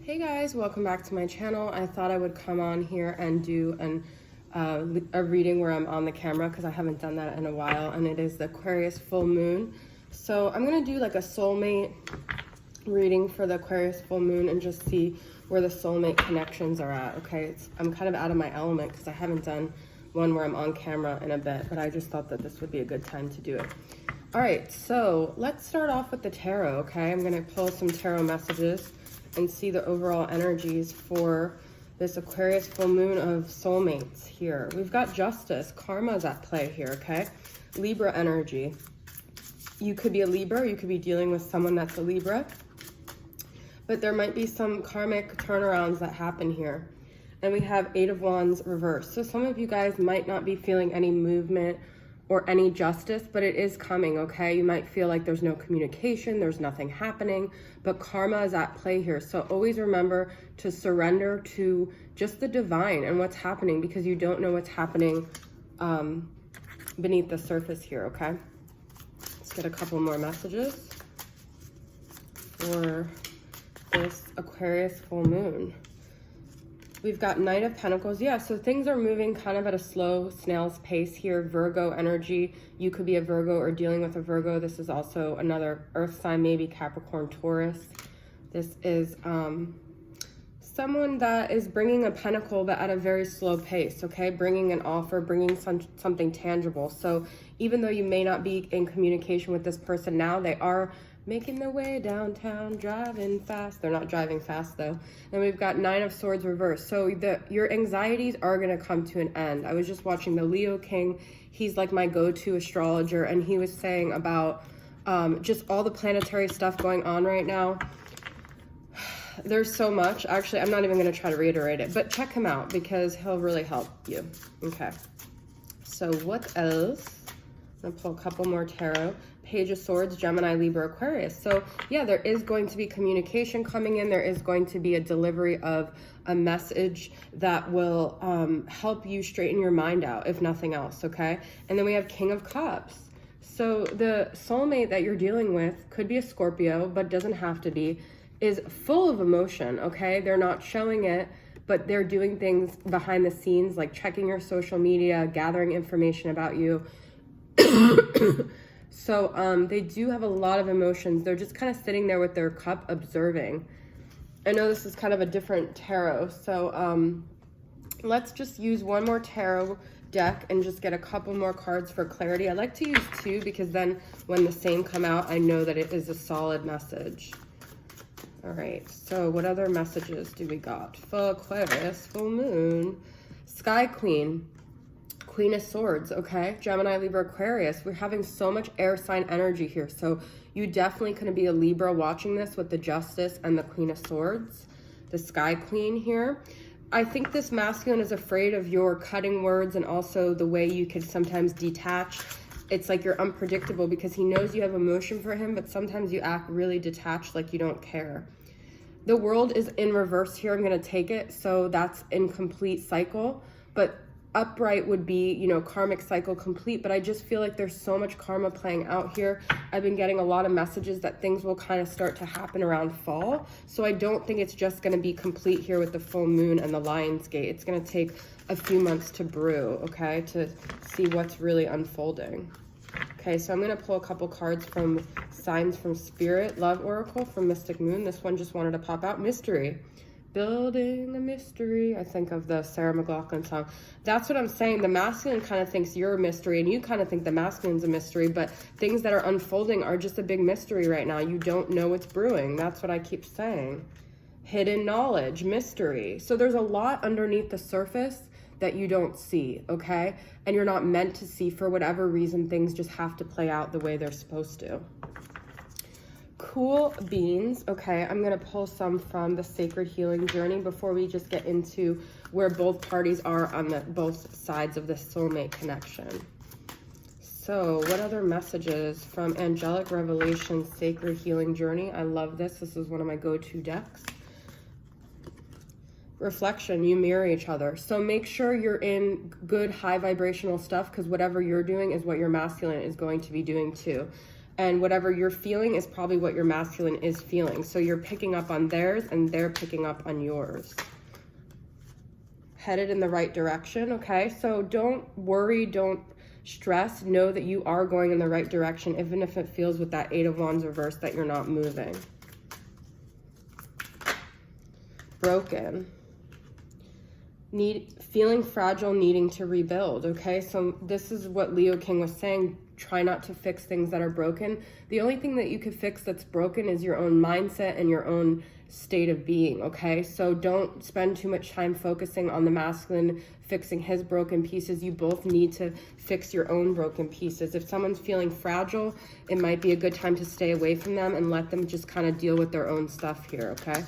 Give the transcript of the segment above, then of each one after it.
Hey guys, welcome back to my channel. I thought I would come on here and do a reading where I'm on the camera because I haven't done that in a while, and it is the Aquarius full moon. So I'm gonna do like a soulmate reading for the Aquarius full moon and just see where the soulmate connections are at. Okay, I'm kind of out of my element because I haven't done one where I'm on camera in a bit, but I just thought that this would be a good time to do it. All right, so let's start off with the tarot. Okay, I'm gonna pull some tarot messages and see the overall energies for this Aquarius full moon of soulmates here. We've got justice, karma is at play here, okay? Libra energy. You could be a Libra, you could be dealing with someone that's a Libra, but there might be some karmic turnarounds that happen here. And we have Eight of Wands reversed. So some of you guys might not be feeling any movement or any justice, but it is coming, okay? You might feel like there's no communication, there's nothing happening, but karma is at play here. So always remember to surrender to just the divine and what's happening, because you don't know what's happening beneath the surface here, okay? Let's get a couple more messages for this Aquarius full moon. We've got Knight of Pentacles. Yeah, so things are moving kind of at a slow snail's pace here. Virgo energy. You could be a Virgo or dealing with a Virgo. This is also another earth sign, maybe Capricorn, Taurus. This is someone that is bringing a pentacle, but at a very slow pace, okay? Bringing an offer, bringing something tangible. So even though you may not be in communication with this person now, they are making their way downtown, driving fast. They're not driving fast though. Then we've got Nine of Swords reversed. So your anxieties are gonna come to an end. I was just watching the Leo King. He's like my go-to astrologer, and he was saying about just all the planetary stuff going on right now. There's so much. Actually, I'm not even gonna try to reiterate it, but check him out because he'll really help you. Okay, so what else? I'm gonna pull a couple more tarot. Page of Swords, Gemini, Libra, Aquarius. So yeah, there is going to be communication coming in. There is going to be a delivery of a message that will help you straighten your mind out, if nothing else, okay? And then we have King of Cups. So the soulmate that you're dealing with could be a Scorpio, but doesn't have to be, is full of emotion, okay? They're not showing it, but they're doing things behind the scenes, like checking your social media, gathering information about you. So they do have a lot of emotions. They're just kind of sitting there with their cup observing. I know this is kind of a different tarot, so let's just use one more tarot deck and just get a couple more cards for clarity. I like to use two because then when the same come out, I know that it is a solid message. All right, so what other messages do we got? For Aquarius, full moon, Sky Queen, Queen of Swords, okay? Gemini, Libra, Aquarius. We're having so much air sign energy here. So you definitely could be a Libra watching this with the Justice and the Queen of Swords, the Sky Queen here. I think this masculine is afraid of your cutting words and also the way you could sometimes detach. It's like you're unpredictable because he knows you have emotion for him, but sometimes you act really detached, like you don't care. The World is in reverse here. I'm going to take it. So that's incomplete cycle, but upright would be, you know, karmic cycle complete. But I just feel like there's so much karma playing out here. I've been getting a lot of messages that things will kind of start to happen around fall. So I don't think it's just going to be complete here with the full moon and the Lion's Gate. It's going to take a few months to brew, okay, to see what's really unfolding. Okay, so I'm going to pull a couple cards from Signs from Spirit, Love Oracle from Mystic Moon. This one just wanted to pop out. Mystery. Building a mystery. I think of the Sarah McLachlan song. That's what I'm saying. The masculine kind of thinks you're a mystery, and you kind of think the masculine's a mystery, but things that are unfolding are just a big mystery right now. You don't know what's brewing. That's what I keep saying. Hidden knowledge, mystery. So there's a lot underneath the surface that you don't see, okay? And you're not meant to see. For whatever reason, things just have to play out the way they're supposed to. Cool beans. Okay, I'm gonna pull some from the Sacred Healing Journey before we just get into where both parties are on both sides of the soulmate connection. So what other messages from Angelic Revelations, Sacred Healing Journey? I love this. This is one of my go-to decks. Reflection, you mirror each other. So make sure you're in good high vibrational stuff, because whatever you're doing is what your masculine is going to be doing too. And whatever you're feeling is probably what your masculine is feeling. So you're picking up on theirs and they're picking up on yours. Headed in the right direction, okay? So don't worry, don't stress. Know that you are going in the right direction, even if it feels with that 8 of Wands reverse that you're not moving. Broken. Feeling fragile, needing to rebuild, okay? So this is what Leo King was saying. Try not to fix things that are broken. The only thing that you could fix that's broken is your own mindset and your own state of being, okay? So don't spend too much time focusing on the masculine fixing his broken pieces. You both need to fix your own broken pieces. If someone's feeling fragile, it might be a good time to stay away from them and let them just kind of deal with their own stuff here, okay?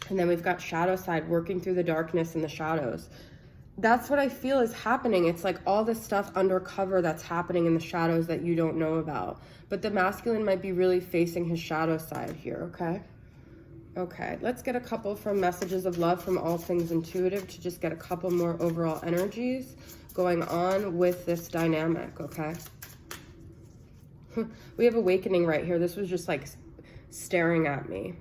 And then we've got shadow side, working through the darkness and the shadows. That's what I feel is happening. It's like all this stuff undercover that's happening in the shadows that you don't know about. But the masculine might be really facing his shadow side here, okay? Okay, let's get a couple from messages of love from All Things Intuitive to just get a couple more overall energies going on with this dynamic, okay? We have awakening right here. This was just like staring at me.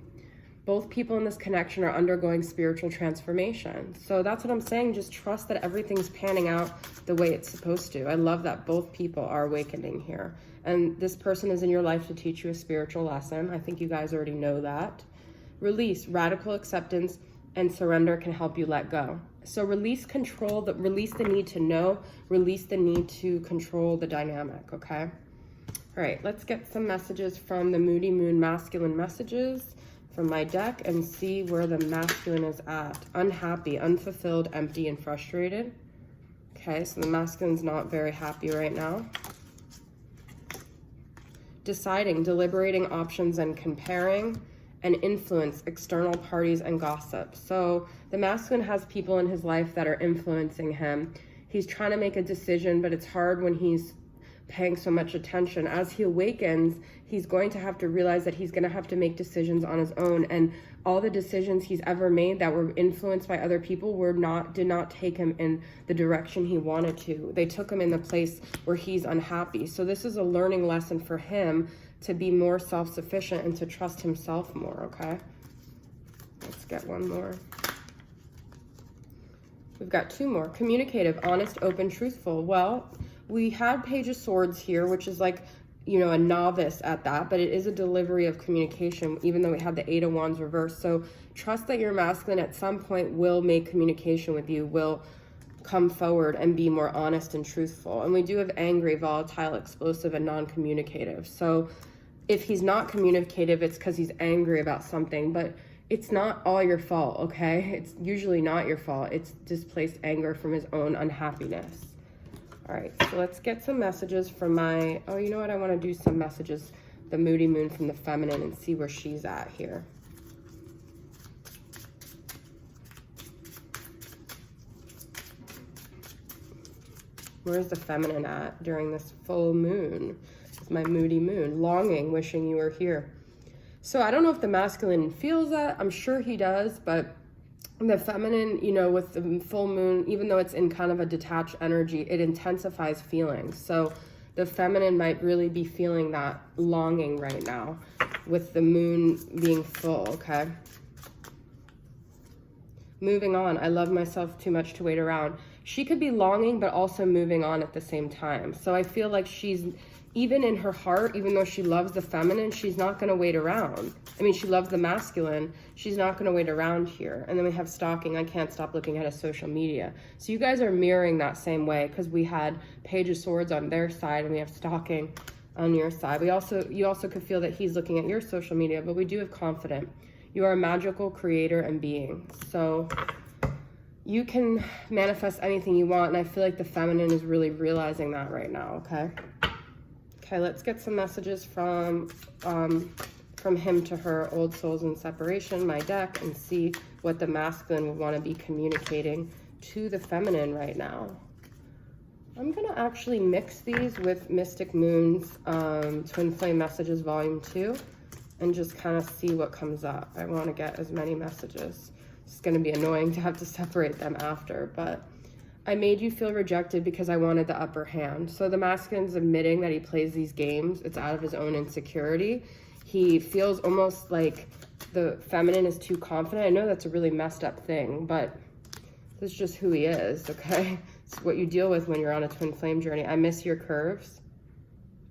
Both people in this connection are undergoing spiritual transformation. So that's what I'm saying. Just trust that everything's panning out the way it's supposed to. I love that both people are awakening here. And this person is in your life to teach you a spiritual lesson. I think you guys already know that. Release, radical acceptance, and surrender can help you let go. So release control, release the need to know, release the need to control the dynamic, okay? All right, let's get some messages from the Moody Moon masculine messages from my deck and see where the masculine is at. Unhappy, unfulfilled, empty, and frustrated. Okay, so the masculine's not very happy right now. Deciding, deliberating options and comparing, and influence, external parties and gossip. So the masculine has people in his life that are influencing him. He's trying to make a decision, but it's hard when he's paying so much attention. As he awakens, he's going to have to realize that he's going to have to make decisions on his own, and all the decisions he's ever made that were influenced by other people did not take him in the direction he wanted to. They took him in the place where he's unhappy. So this is a learning lesson for him to be more self-sufficient and to trust himself more, okay? Let's get one more. We've got two more. Communicative, honest, open, truthful. Well, we had Page of Swords here, which is like, you know, a novice at that, but it is a delivery of communication, even though we had the 8 of Wands reversed. So trust that your masculine at some point will make communication with you, will come forward and be more honest and truthful. And we do have angry, volatile, explosive, and non-communicative. So if he's not communicative, it's because he's angry about something, but it's not all your fault, okay? It's usually not your fault. It's displaced anger from his own unhappiness. All right, so let's get some messages from my, oh, you know what? I want to do some messages, the Moody Moon from the feminine, and see where she's at here. Where's the feminine at during this full moon? It's my Moody Moon. Longing, wishing you were here. So I don't know if the masculine feels that. I'm sure he does, but the feminine, you know, with the full moon, even though it's in kind of a detached energy, it intensifies feelings. So the feminine might really be feeling that longing right now with the moon being full, okay? Moving on. I love myself too much to wait around. She could be longing, but also moving on at the same time. So I feel like she's, even in her heart, even though she loves the feminine, she's not going to wait around. I mean, she loves the masculine. She's not going to wait around here. And then we have stalking. I can't stop looking at his social media. So you guys are mirroring that same way, because we had Page of Swords on their side and we have stalking on your side. You also could feel that he's looking at your social media, but we do have confident. You are a magical creator and being. So you can manifest anything you want. And I feel like the feminine is really realizing that right now, okay? Okay, let's get some messages from him to her, old souls in separation, my deck, and see what the masculine would want to be communicating to the feminine right now. I'm going to actually mix these with Mystic Moon's Twin Flame Messages Volume 2 and just kind of see what comes up. I want to get as many messages. It's going to be annoying to have to separate them after, but I made you feel rejected because I wanted the upper hand. So the masculine's admitting that he plays these games. It's out of his own insecurity. He feels almost like the feminine is too confident. I know that's a really messed up thing, but this is just who he is, okay? It's what you deal with when you're on a twin flame journey. I miss your curves,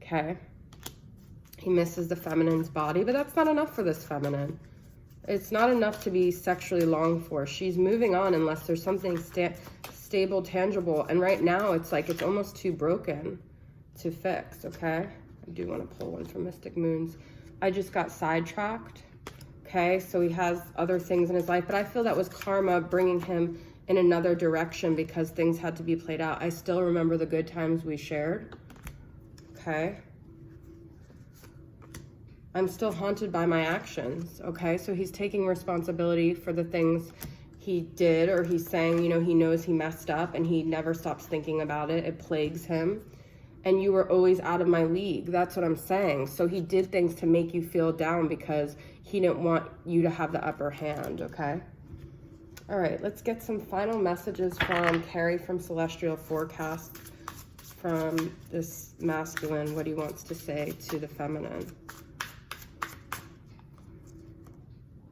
okay? He misses the feminine's body, but that's not enough for this feminine. It's not enough to be sexually longed for. She's moving on unless there's something stable, tangible. And right now, it's like it's almost too broken to fix, okay? I do want to pull one from Mystic Moons. I just got sidetracked, okay? So he has other things in his life, but I feel that was karma bringing him in another direction because things had to be played out. I still remember the good times we shared, okay? I'm still haunted by my actions, okay? So he's taking responsibility for the things he did, or he's saying, you know, he knows he messed up and he never stops thinking about it. It plagues him. And you were always out of my league. That's what I'm saying. So he did things to make you feel down because he didn't want you to have the upper hand, okay? All right, let's get some final messages from Carrie from Celestial Forecasts from this masculine, what he wants to say to the feminine.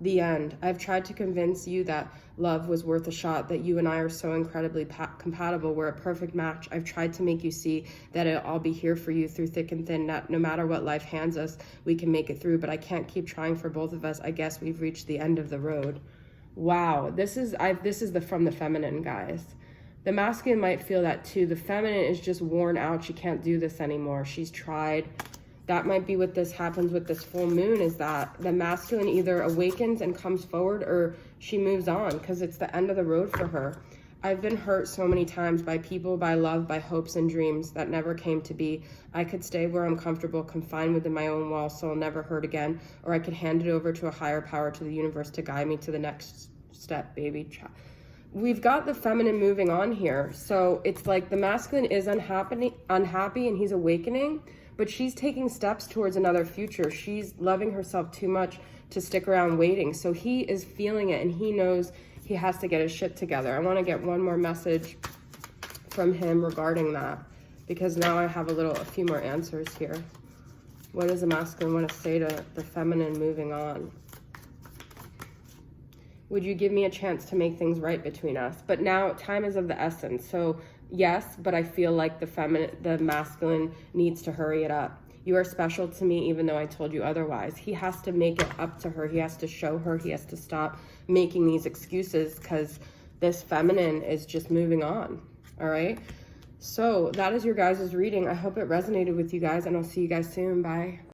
The end. I've tried to convince you that love was worth a shot, that you and I are so incredibly compatible. We're a perfect match. I've tried to make you see that I'll be here for you through thick and thin. No matter what life hands us, we can make it through, but I can't keep trying for both of us. I guess we've reached the end of the road. Wow. This is the from the feminine, guys. The masculine might feel that too. The feminine is just worn out. She can't do this anymore. She's tried. That might be what this happens with this full moon, is that the masculine either awakens and comes forward or she moves on because it's the end of the road for her. I've been hurt so many times by people, by love, by hopes and dreams that never came to be. I could stay where I'm comfortable, confined within my own walls, so I'll never hurt again, or I could hand it over to a higher power, to the universe, to guide me to the next step, baby. We've got the feminine moving on here. So it's like the masculine is unhappy and he's awakening, but she's taking steps towards another future. She's loving herself too much to stick around waiting. So he is feeling it and he knows he has to get his shit together. I want to get one more message from him regarding that, because now I have a few more answers here. What does the masculine want to say to the feminine moving on? Would you give me a chance to make things right between us? But now time is of the essence. So yes, but I feel like the masculine needs to hurry it up. You are special to me even though I told you otherwise. He has to make it up to her. He has to show her. He has to stop making these excuses because this feminine is just moving on. All right? So that is your guys' reading. I hope it resonated with you guys, and I'll see you guys soon. Bye.